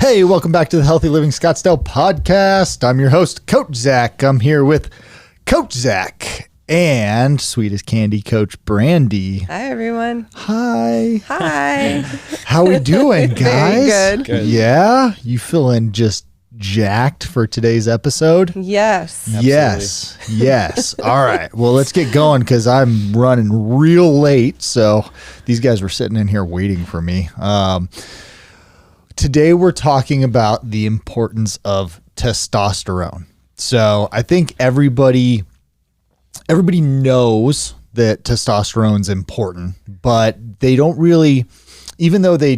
Hey, welcome back to the Healthy Living Scottsdale podcast. I'm your host, Coach Zach. I'm here with Coach Zach and sweet as candy Coach Brandy. Hi, everyone. Hi. Hi. How we doing, guys? Very good. Yeah? You feeling just jacked for today's episode? Yes. Absolutely. Yes. All right. Well, let's get going because I'm running real late. So these guys were sitting in here waiting for me. Today we're talking about the importance of testosterone. So I think everybody knows that testosterone's important, but they don't really, even though they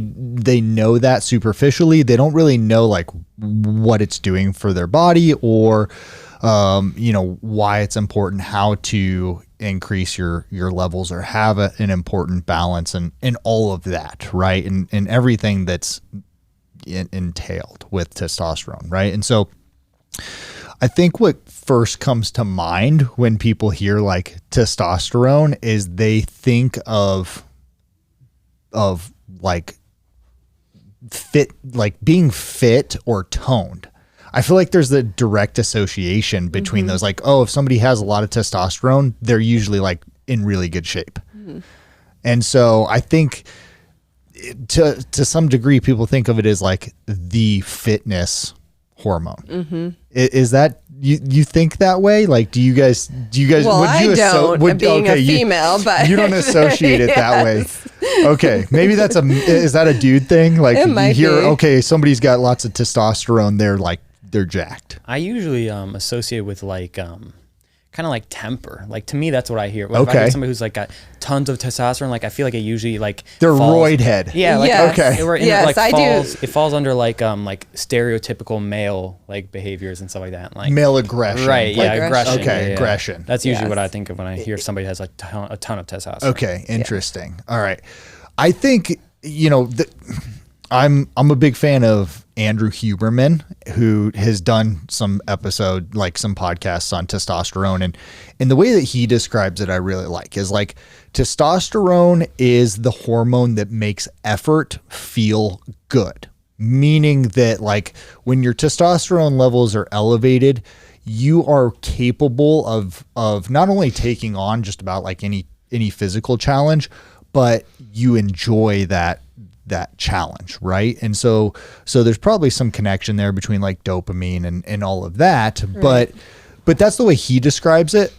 know that superficially, they don't really know like what it's doing for their body or why it's important, how to increase your levels or have an important balance and all of that, right? And everything that's entailed with testosterone, right? And so I think what first comes to mind when people hear like testosterone is they think of like fit, like being fit or toned. I feel like there's the direct association between those, like, oh, if somebody has a lot of testosterone, they're usually like in really good shape. And so I think to some degree, people think of it as like the fitness hormone. Is that you think that way? Like, do you guys? Well, I don't. Being a female, but you don't associate it that way. Okay, maybe is that a dude thing? Like, it might you hear, be. okay, somebody's got lots of testosterone. They're jacked. I usually associate with like kind of like temper. Like, to me, that's what I hear. If I hear somebody who's like got tons of testosterone, like I feel like it usually like they're roid head. Yeah. Like, yes. Okay. Yes, I do. It falls under like stereotypical male like behaviors and stuff like that. Like Male aggression. Right. Like, Yeah. Aggression. Okay. Yeah. Aggression. That's usually what I think of when I hear somebody has like a ton of testosterone. Okay. Interesting. All right. I think, I'm a big fan of Andrew Huberman, who has done some podcasts on testosterone. And the way that he describes it, I really like, is like testosterone is the hormone that makes effort feel good. Meaning that like when your testosterone levels are elevated, you are capable of not only taking on just about like any physical challenge, but you enjoy that challenge, right? And so there's probably some connection there between like dopamine and all of that, right. But that's the way he describes it.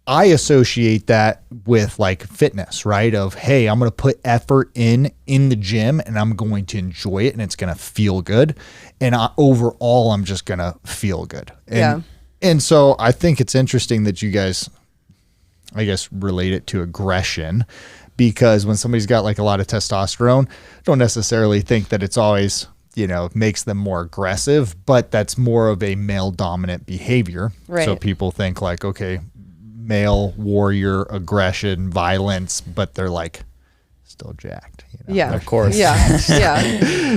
I associate that with like fitness, right? Of, hey, I'm going to put effort in the gym and I'm going to enjoy it and it's going to feel good. And overall, I'm just going to feel good. And so I think it's interesting that you guys, I guess, relate it to aggression. Because when somebody's got like a lot of testosterone, don't necessarily think that it's always, makes them more aggressive, but that's more of a male dominant behavior. Right. So people think like, okay, male warrior aggression, violence, but they're like still jacked. Yeah, of course. Yeah.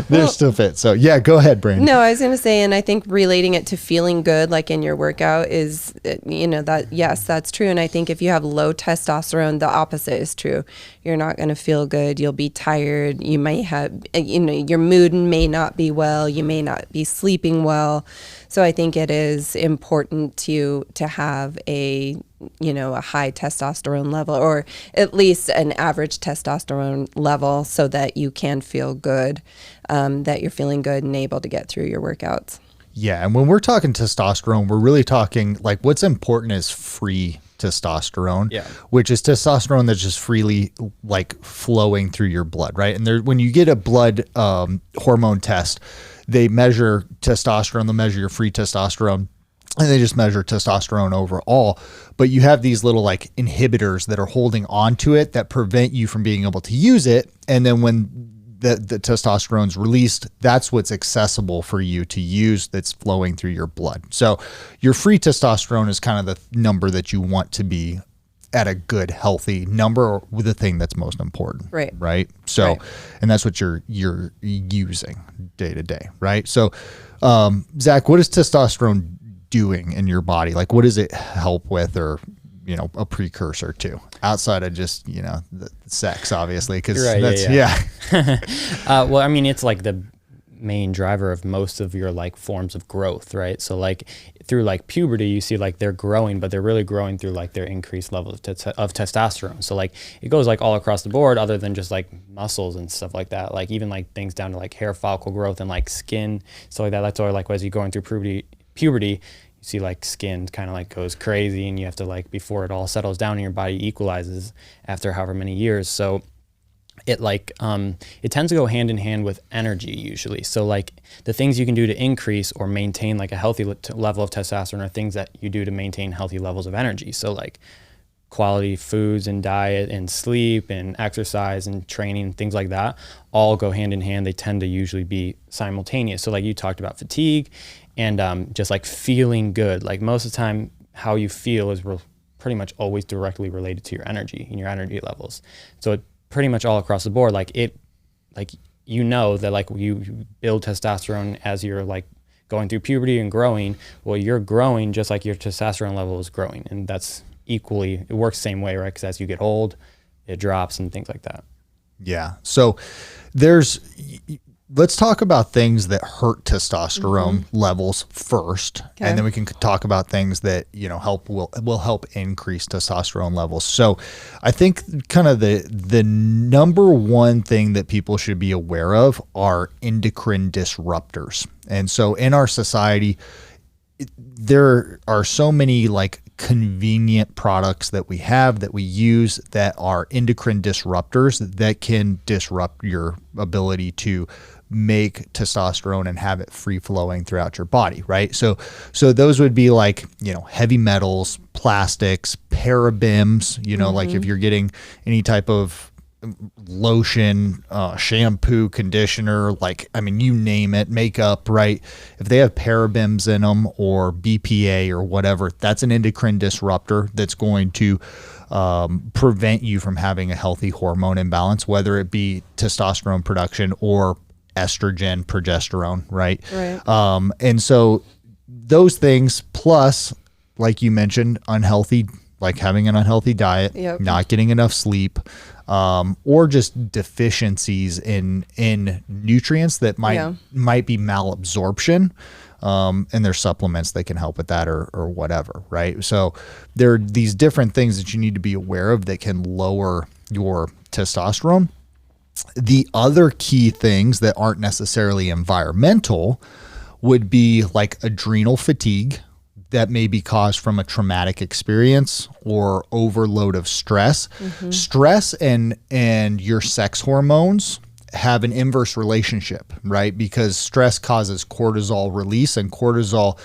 They're still fit. So yeah, go ahead, Brandon. No, I was going to say, and I think relating it to feeling good, like in your workout is, that, yes, that's true. And I think if you have low testosterone, the opposite is true. You're not going to feel good. You'll be tired. You might have, your mood may not be well. You may not be sleeping well. So I think it is important to have a high testosterone level, or at least an average testosterone level, so that you can feel good, that you're feeling good and able to get through your workouts. Yeah. And when we're talking testosterone, we're really talking like what's important is free testosterone, which is testosterone that's just freely like flowing through your blood, right? And when you get a blood hormone test, they measure testosterone, they'll measure your free testosterone, and they just measure testosterone overall. But you have these little like inhibitors that are holding on to it that prevent you from being able to use it. And then when the testosterone's released, that's what's accessible for you to use that's flowing through your blood. So your free testosterone is kind of the number that you want to be at a good, healthy number with the thing that's most important. Right. So, and that's what you're using day to day. Right. So, Zach, what is testosterone doing in your body? Like, what does it help with, or, a precursor to, outside of just, the sex, obviously. Cause right, that's, well, I mean, it's like the main driver of most of your like forms of growth, right? So like through like puberty, you see like they're growing, but they're really growing through like their increased levels of testosterone. So like it goes like all across the board, other than just like muscles and stuff like that. Like even like things down to like hair follicle growth and like skin, stuff like that. That's why like as you're going through puberty, you see like skin kind of like goes crazy, and you have to like, before it all settles down and your body equalizes after however many years. So it like it tends to go hand in hand with energy usually. So like the things you can do to increase or maintain like a healthy level of testosterone are things that you do to maintain healthy levels of energy. So like quality foods and diet and sleep and exercise and training, things like that all go hand in hand. They tend to usually be simultaneous. So like you talked about fatigue and just like feeling good. Like most of the time how you feel is pretty much always directly related to your energy and your energy levels. So it pretty much all across the board, like it, like, you know, that like you build testosterone as you're like going through puberty and growing. Well, you're growing just like your testosterone level is growing, and that's equally, it works the same way, right? Because as you get old, it drops and things like that. Yeah. So let's talk about things that hurt testosterone levels first, and then we can talk about things that, you know, will help increase testosterone levels. So I think kind of the number one thing that people should be aware of are endocrine disruptors. And so in our society, there are so many like convenient products that we have, that we use, that are endocrine disruptors that can disrupt your ability to make testosterone and have it free flowing throughout your body, right? So those would be like, you know, heavy metals, plastics, parabens, you know, like if you're getting any type of lotion, shampoo, conditioner, like, I mean, you name it, makeup, right? If they have parabens in them or BPA or whatever, that's an endocrine disruptor that's going to prevent you from having a healthy hormone imbalance, whether it be testosterone production or estrogen, progesterone, right? And so those things, plus, like you mentioned, unhealthy, like having an unhealthy diet, not getting enough sleep, or just deficiencies in nutrients that might be malabsorption. And there's supplements that can help with that or whatever, right? So there are these different things that you need to be aware of that can lower your testosterone. The other key things that aren't necessarily environmental would be like adrenal fatigue that may be caused from a traumatic experience or overload of stress. Stress and your sex hormones have an inverse relationship, right? Because stress causes cortisol release, and cortisol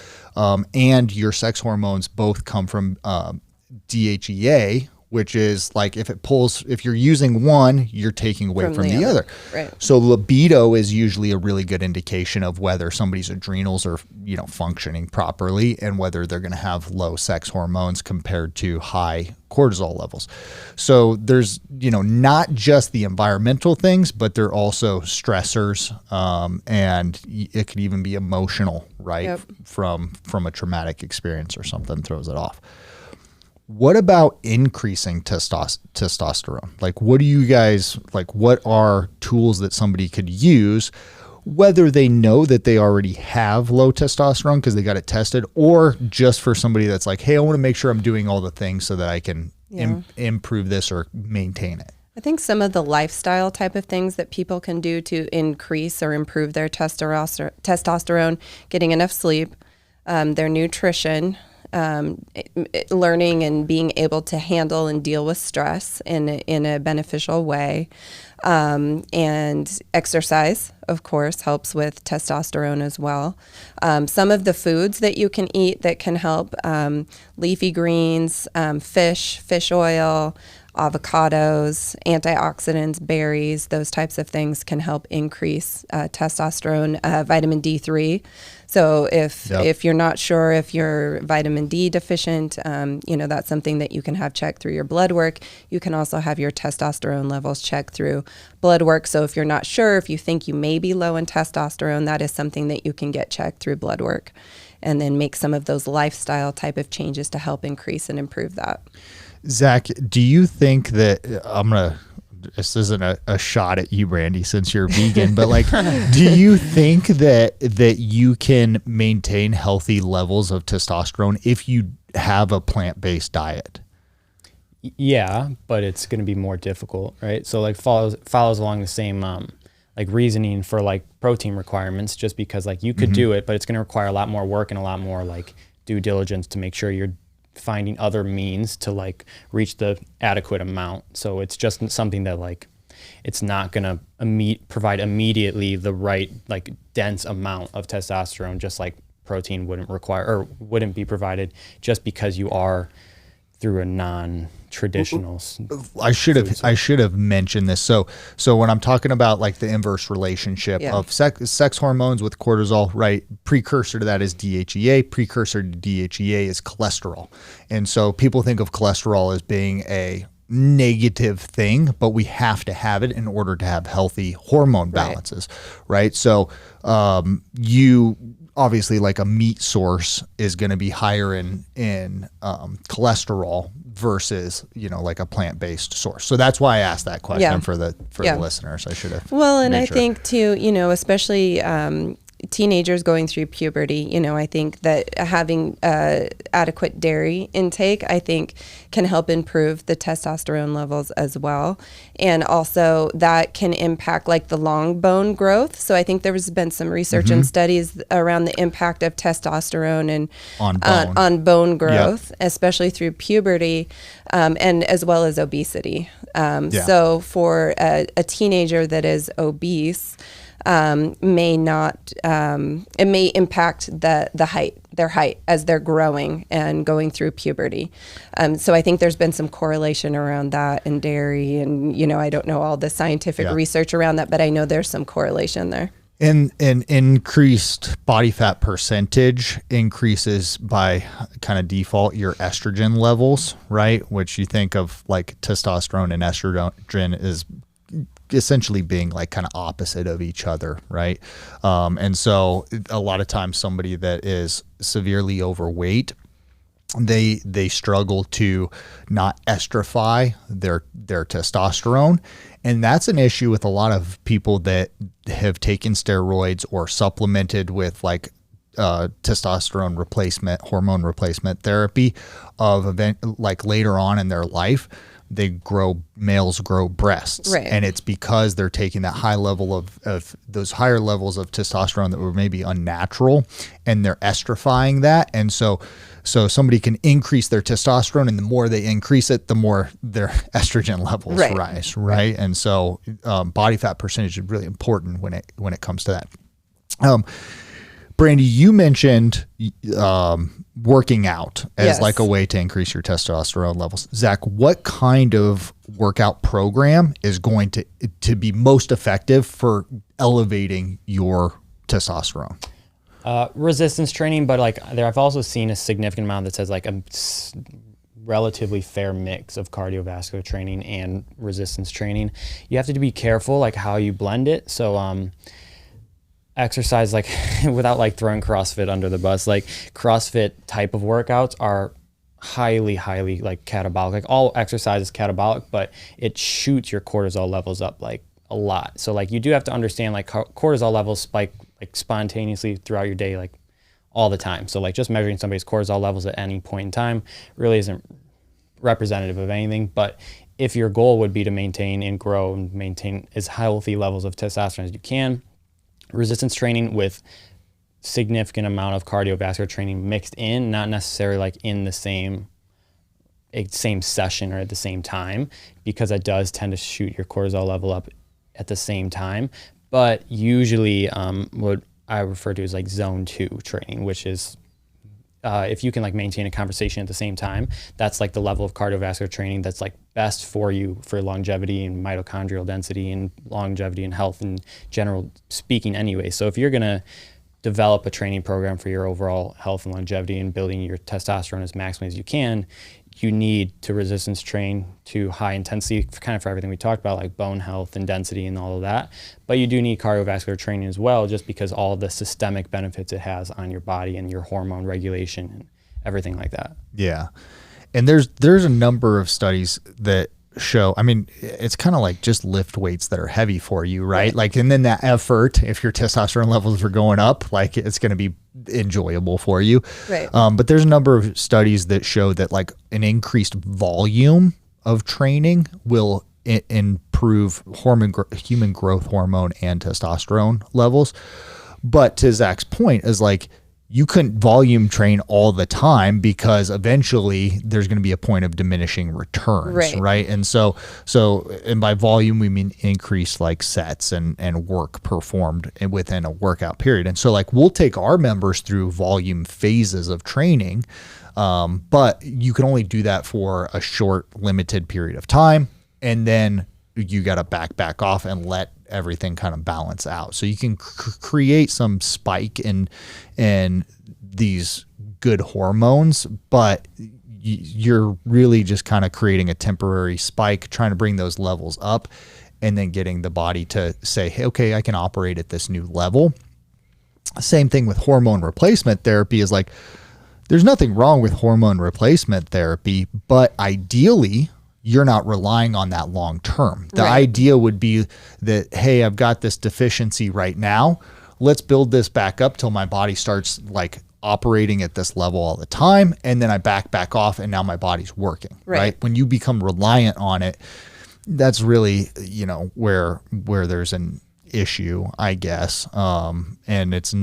and your sex hormones both come from DHEA, which is like if you're using one, you're taking away from the other. Right. So libido is usually a really good indication of whether somebody's adrenals are, you know, functioning properly, and whether they're going to have low sex hormones compared to high cortisol levels. So there's, you know, not just the environmental things, but they're also stressors, and it could even be emotional, right? From a traumatic experience or something throws it off. What about increasing testosterone? Like, what do you guys, like, what are tools that somebody could use, whether they know that they already have low testosterone because they got it tested, or just for somebody that's like, hey, I want to make sure I'm doing all the things so that I can improve this or maintain it? I think some of the lifestyle type of things that people can do to increase or improve their testosterone, getting enough sleep, their nutrition, learning and being able to handle and deal with stress in a beneficial way, and exercise, of course, helps with testosterone as well. Some of the foods that you can eat that can help, leafy greens, fish oil, avocados, antioxidants, berries, those types of things can help increase testosterone, vitamin D3. So if you're not sure if you're vitamin D deficient, you know, that's something that you can have checked through your blood work. You can also have your testosterone levels checked through blood work. So if you're not sure, if you think you may be low in testosterone, that is something that you can get checked through blood work, and then make some of those lifestyle type of changes to help increase and improve that. Zach, do you think that, I'm going to this isn't a shot at you, Brandy, since you're vegan, but like, do you think that you can maintain healthy levels of testosterone if you have a plant-based diet? Yeah, but it's going to be more difficult, right? So like follows along the same like reasoning for like protein requirements, just because like you could do it, but it's going to require a lot more work and a lot more like due diligence to make sure you're finding other means to like reach the adequate amount. So it's just something that like it's not going to provide immediately the right like dense amount of testosterone, just like protein wouldn't require or wouldn't be provided just because you are through a non-traditional. I should have mentioned this. So when I'm talking about like the inverse relationship of sex hormones with cortisol, right? Precursor to that is DHEA. Precursor to DHEA is cholesterol. And so people think of cholesterol as being a negative thing, but we have to have it in order to have healthy hormone balances, right? So you obviously, like a meat source is going to be higher in cholesterol versus, you know, like a plant-based source. So that's why I asked that question for the listeners. I should have. Well, and I think too, you know, especially teenagers going through puberty, you know, I think that having adequate dairy intake, I think, can help improve the testosterone levels as well. And also that can impact like the long bone growth. So I think there's been some research and studies around the impact of testosterone and on bone growth, especially through puberty, and as well as obesity. So for a teenager that is obese, may not, it may impact their height as they're growing and going through puberty. So I think there's been some correlation around that in dairy, and, you know, I don't know all the scientific research around that, but I know there's some correlation there. And an increased body fat percentage increases by kind of default your estrogen levels, right? Which you think of like testosterone and estrogen is essentially being like kind of opposite of each other, right? And so a lot of times somebody that is severely overweight, they struggle to not estrify their testosterone. And that's an issue with a lot of people that have taken steroids or supplemented with like testosterone replacement, hormone replacement therapy like later on in their life. Males grow breasts, and it's because they're taking that high level of those higher levels of testosterone that were maybe unnatural, and they're estrifying that. And so somebody can increase their testosterone, and the more they increase it, the more their estrogen levels rise, right? And so body fat percentage is really important when it comes to that. Brandy, you mentioned working out as like a way to increase your testosterone levels. Zach, what kind of workout program is going to be most effective for elevating your testosterone? Resistance training, but like I've also seen a significant amount that says like a relatively fair mix of cardiovascular training and resistance training. You have to be careful like how you blend it. So exercise, like without like throwing CrossFit under the bus, like CrossFit type of workouts are highly like catabolic. Like all exercise is catabolic, but it shoots your cortisol levels up like a lot. So like you do have to understand like cortisol levels spike like spontaneously throughout your day, like all the time. So like just measuring somebody's cortisol levels at any point in time really isn't representative of anything. But if your goal would be to maintain and grow and maintain as healthy levels of testosterone as you can, resistance training with significant amount of cardiovascular training mixed in, not necessarily like in the same session or at the same time, because it does tend to shoot your cortisol level up at the same time. But usually what I refer to as like zone 2 training, which is if you can like maintain a conversation at the same time, that's like the level of cardiovascular training that's like best for you for longevity and mitochondrial density and longevity and health in general speaking anyway. So if you're going to develop a training program for your overall health and longevity and building your testosterone as maximally as you can, you need to resistance train to high intensity kind of for everything we talked about, like bone health and density and all of that. But you do need cardiovascular training as well, just because all the systemic benefits it has on your body and your hormone regulation and everything like that. Yeah. And there's a number of studies that show, I mean, it's kind of like just lift weights that are heavy for you, right? Like, and then that effort, if your testosterone levels are going up, like it's going to be enjoyable for you. Right. But there's a number of studies that show that like an increased volume of training will improve human growth hormone and testosterone levels. But to Zach's point is like, you couldn't volume train all the time because eventually there's going to be a point of diminishing returns, right? And and by volume, we mean increased like sets and work performed within a workout period. And so like we'll take our members through volume phases of training, but you can only do that for a short, limited period of time. And then you got to back off and let everything kind of balance out. So you can create some spike in these good hormones, but you're really just kind of creating a temporary spike, trying to bring those levels up and then getting the body to say, hey, okay, I can operate at this new level. Same thing with hormone replacement therapy is like, there's nothing wrong with hormone replacement therapy, but ideally, you're not relying on that long term. The idea would be that, hey, I've got this deficiency right now. Let's build this back up till my body starts like operating at this level all the time. And then I back off and now my body's working, right? When you become reliant on it, that's really, you know, where there's an issue, I guess. And it's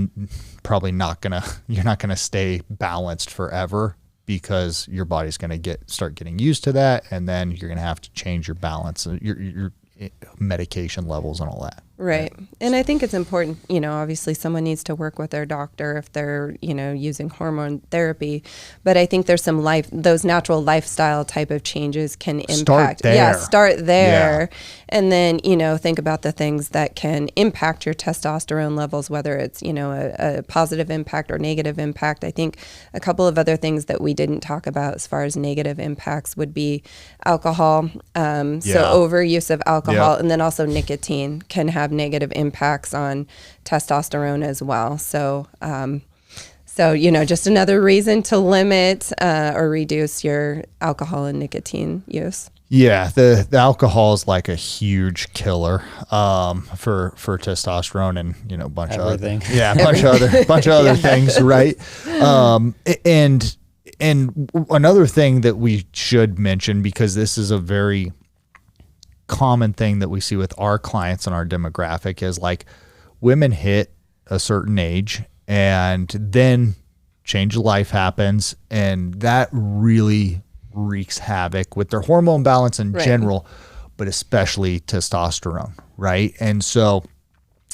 probably you're not gonna stay balanced forever, because your body's going to start getting used to that, and then you're going to have to change your balance, your medication levels and all that. Right. And I think it's important, you know, obviously someone needs to work with their doctor if they're, you know, using hormone therapy. But I think there's some those natural lifestyle type of changes can impact. Start there. Yeah. And then, you know, think about the things that can impact your testosterone levels, whether it's, you know, a positive impact or negative impact. I think a couple of other things that we didn't talk about as far as negative impacts would be alcohol. So overuse of alcohol, and then also nicotine can have negative impacts on testosterone as well. So, you know, just another reason to limit or reduce your alcohol and nicotine use. Yeah, the alcohol is like a huge killer for testosterone and, you know, a bunch of other things, right? And another thing that we should mention, because this is a very common thing that we see with our clients and our demographic, is like women hit a certain age and then change of life happens, and that really wreaks havoc with their hormone balance in general, but especially testosterone, right? And so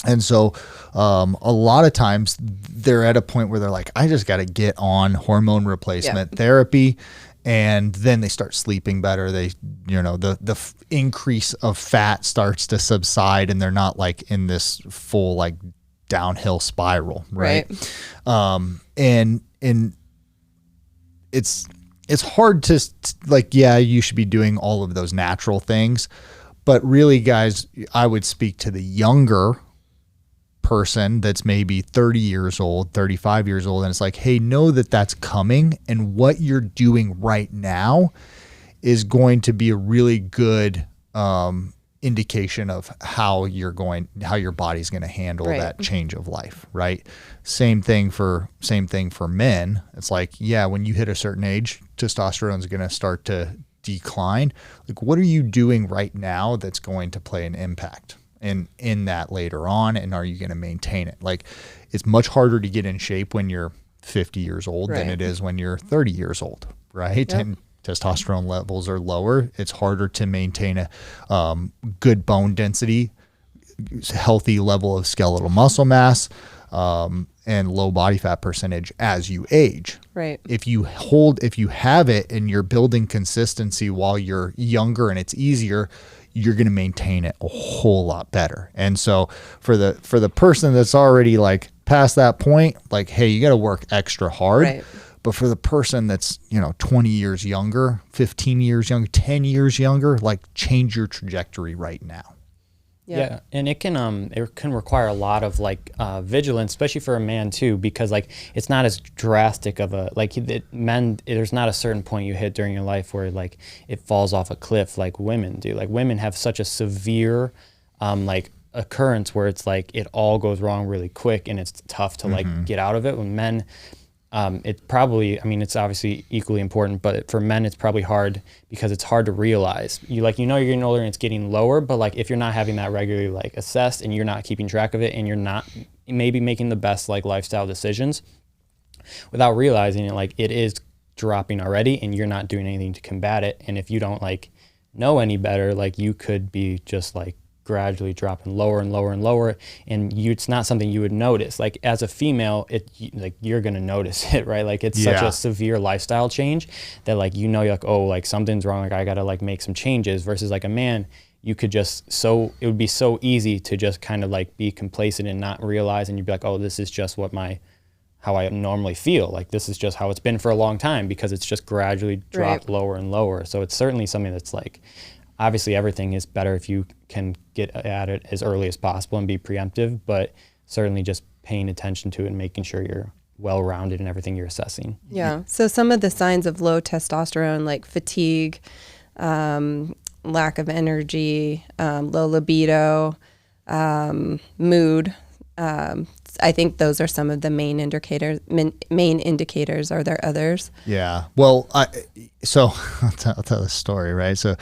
a lot of times they're at a point where they're like, I just got to get on hormone replacement therapy. And then they start sleeping better. They, you know, the increase of fat starts to subside, and they're not like in this full like downhill spiral, right? And it's hard to like, yeah, you should be doing all of those natural things, but really, guys, I would speak to the younger person that's maybe 30 years old, 35 years old. And it's like, hey, know that that's coming. And what you're doing right now is going to be a really good indication of how your body's going to handle that change of life. Right. Same thing for men. It's like, yeah, when you hit a certain age, testosterone is going to start to decline. Like, what are you doing right now that's going to play an impact in that later on, and are you going to maintain it? Like, it's much harder to get in shape when you're 50 years old than it is when you're 30 years old, right? Yep. And testosterone levels are lower. It's harder to maintain a good bone density, healthy level of skeletal muscle mass, and low body fat percentage as you age. Right. If you have it and you're building consistency while you're younger and it's easier, you're going to maintain it a whole lot better. And so for the person that's already like past that point, like, hey, you got to work extra hard. Right. But for the person that's, 20 years younger, 15 years younger, 10 years younger, like, change your trajectory right now. Yeah, and it can require a lot of like vigilance, especially for a man too, because like it's not as drastic of a like men. There's not a certain point you hit during your life where like it falls off a cliff like women do. Like women have such a severe like occurrence where it's like it all goes wrong really quick and it's tough to like get out of it. When men, it probably, I mean, it's obviously equally important, but for men, it's probably hard because it's hard to realize. You're getting older and it's getting lower, but like if you're not having that regularly like assessed and you're not keeping track of it and you're not maybe making the best like lifestyle decisions without realizing it, like it is dropping already and you're not doing anything to combat it. And if you don't like know any better, like you could be just like gradually dropping lower and lower and lower, and it's not something you would notice. Like as a female, you're gonna notice it, right? Like it's such a severe lifestyle change that like you're like, oh, like something's wrong, like I gotta like make some changes. Versus like a man, you could just it would be so easy to just kind of like be complacent and not realize, and you'd be like, oh, this is just how I normally feel. Like this is just how it's been for a long time, because it's just gradually dropped lower and lower. So it's certainly something that's like, obviously everything is better if you can get at it as early as possible and be preemptive, but certainly just paying attention to it and making sure you're well-rounded in everything you're assessing. Yeah. So some of the signs of low testosterone, like fatigue, lack of energy, low libido, mood, I think those are some of the main indicators. Are there others? Yeah. Well, so I'll tell the story, right? So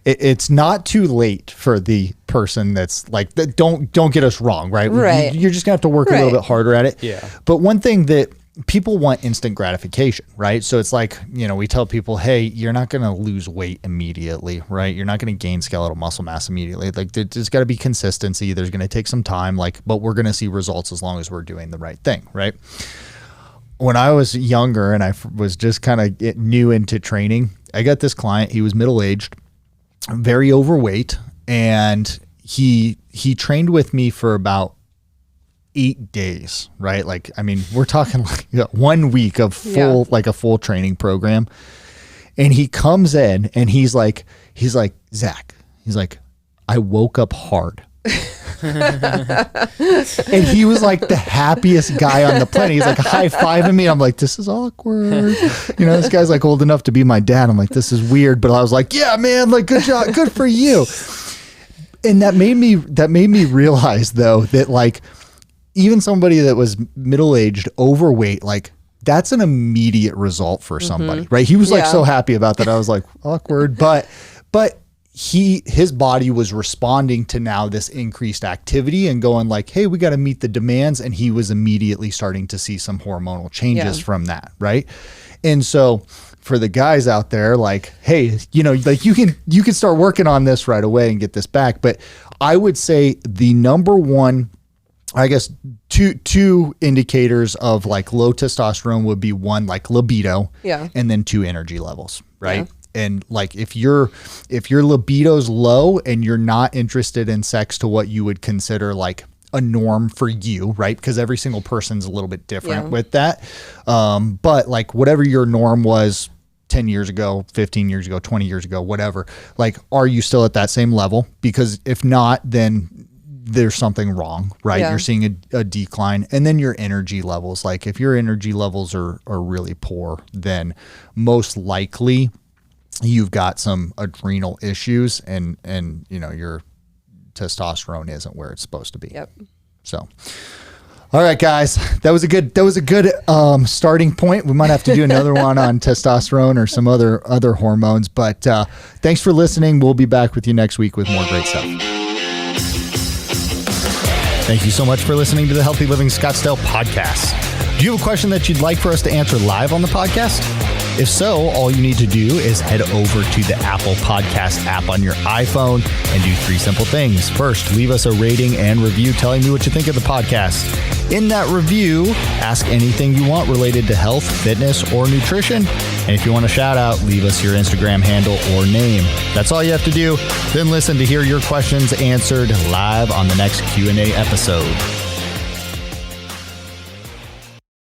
it's not too late for the person that's like, don't get us wrong, right? Right. You're just gonna have to work a little bit harder at it. Yeah. But one thing that people want instant gratification, right? So it's like, we tell people, hey, you're not going to lose weight immediately, right? You're not going to gain skeletal muscle mass immediately. Like there's got to be consistency. There's going to take some time, but we're going to see results as long as we're doing the right thing, right? When I was younger and I was just kind of new into training, I got this client. He was middle-aged, very overweight, and he trained with me for about 8 days, right? Like, I mean, we're talking like 1 week of like a full training program. And he comes in and he's like, Zach, he's like, I woke up hard. And he was like the happiest guy on the planet. He's like high-fiving me. I'm like, this is awkward. This guy's like old enough to be my dad. I'm like, this is weird. But I was like, yeah, man, like good job. Good for you. And that made me realize though, that like, even somebody that was middle-aged, overweight, like that's an immediate result for somebody, right? He was like so happy about that. I was like, awkward, but his body was responding to now this increased activity and going like, hey, we got to meet the demands. And he was immediately starting to see some hormonal changes from that, right? And so for the guys out there, like, hey, like you can start working on this right away and get this back. But I would say the number one, I guess two indicators of like low testosterone would be one, like libido, and then 2, energy levels, right? Yeah. And like if your libido's low and you're not interested in sex to what you would consider like a norm for you, right? Because every single person's a little bit different with that. But like whatever your norm was 10 years ago, 15 years ago, 20 years ago, whatever, like, are you still at that same level? Because if not, then there's something wrong, right? You're seeing a decline. And then your energy levels, like if your energy levels are really poor, then most likely you've got some adrenal issues and your testosterone isn't where it's supposed to be. Yep. So, all right, guys, that was a good starting point. We might have to do another one on testosterone or some other hormones, but thanks for listening. We'll be back with you next week with more great stuff. Thank you so much for listening to the Healthy Living Scottsdale podcast. Do you have a question that you'd like for us to answer live on the podcast? If so, all you need to do is head over to the Apple Podcast app on your iPhone and do 3 simple things. First, leave us a rating and review telling me what you think of the podcast. In that review, ask anything you want related to health, fitness, or nutrition. And if you want a shout out, leave us your Instagram handle or name. That's all you have to do. Then listen to hear your questions answered live on the next Q&A episode.